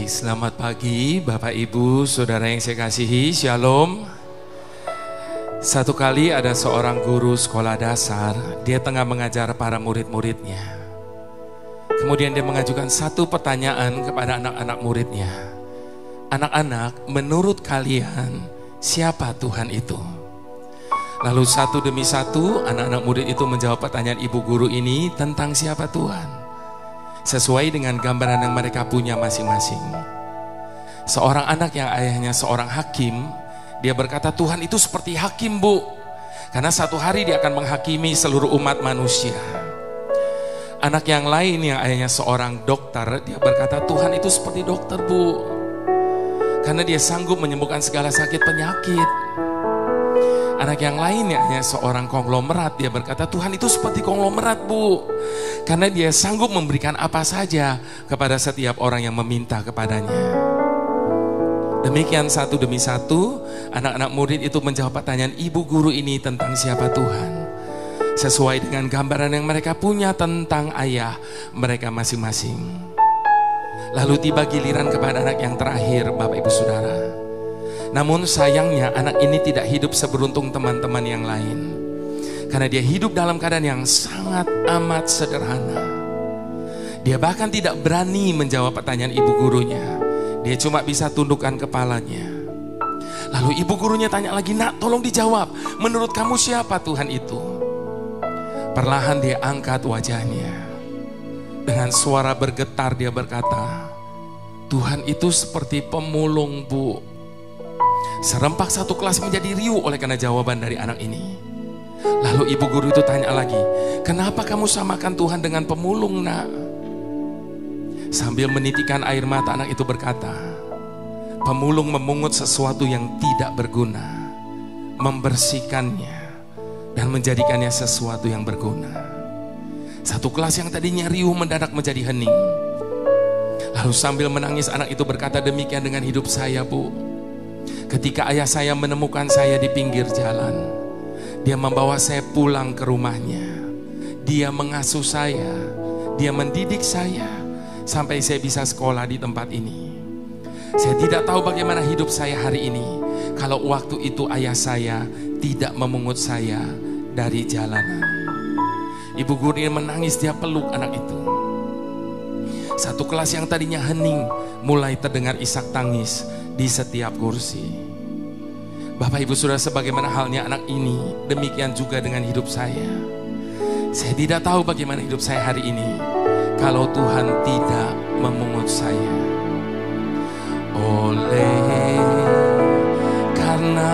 Selamat pagi Bapak Ibu, Saudara yang saya kasihi, Shalom. Satu kali ada seorang guru sekolah dasar, dia tengah mengajar para murid-muridnya. Kemudian dia mengajukan satu pertanyaan kepada anak-anak muridnya. Anak-anak, menurut kalian siapa Tuhan itu? Lalu satu demi satu anak-anak murid itu menjawab pertanyaan ibu guru ini tentang siapa Tuhan, sesuai dengan gambaran yang mereka punya masing-masing. Seorang anak yang ayahnya seorang hakim, dia berkata, Tuhan itu seperti hakim, Bu, karena satu hari dia akan menghakimi seluruh umat manusia. Anak yang lain yang ayahnya seorang dokter, dia berkata, Tuhan itu seperti dokter, Bu, karena dia sanggup menyembuhkan segala sakit penyakit. Anak yang lainnya hanya seorang konglomerat, dia berkata, Tuhan itu seperti konglomerat, Bu, karena dia sanggup memberikan apa saja kepada setiap orang yang meminta kepadanya. Demikian satu demi satu anak-anak murid itu menjawab pertanyaan ibu guru ini tentang siapa Tuhan, sesuai dengan gambaran yang mereka punya tentang ayah mereka masing-masing. Lalu tiba giliran kepada anak yang terakhir, Bapak Ibu Saudara. Namun sayangnya anak ini tidak hidup seberuntung teman-teman yang lain, karena dia hidup dalam keadaan yang sangat amat sederhana. Dia bahkan tidak berani menjawab pertanyaan ibu gurunya. Dia cuma bisa tundukkan kepalanya. Lalu ibu gurunya tanya lagi, Nak, tolong dijawab, menurut kamu siapa Tuhan itu? Perlahan dia angkat wajahnya. Dengan suara bergetar dia berkata, Tuhan itu seperti pemulung, Bu. Serempak satu kelas menjadi riuh oleh karena jawaban dari anak ini. Lalu ibu guru itu tanya lagi, kenapa kamu samakan Tuhan dengan pemulung, Nak? Sambil menitikkan air mata, anak itu berkata, pemulung memungut sesuatu yang tidak berguna, membersihkannya dan menjadikannya sesuatu yang berguna. Satu kelas yang tadinya riuh mendadak menjadi hening. Lalu sambil menangis anak itu berkata, demikian dengan hidup saya, Bu. Ketika ayah saya menemukan saya di pinggir jalan, dia membawa saya pulang ke rumahnya. Dia mengasuh saya, dia mendidik saya sampai saya bisa sekolah di tempat ini. Saya tidak tahu bagaimana hidup saya hari ini kalau waktu itu ayah saya tidak memungut saya dari jalanan. Ibu guru ini menangis, dia peluk anak itu. Satu kelas yang tadinya hening mulai terdengar isak tangis di setiap kursi. Bapak Ibu Saudara, sebagaimana halnya anak ini, demikian juga dengan hidup saya. Saya tidak tahu bagaimana hidup saya hari ini kalau Tuhan tidak memungut saya. Oleh karena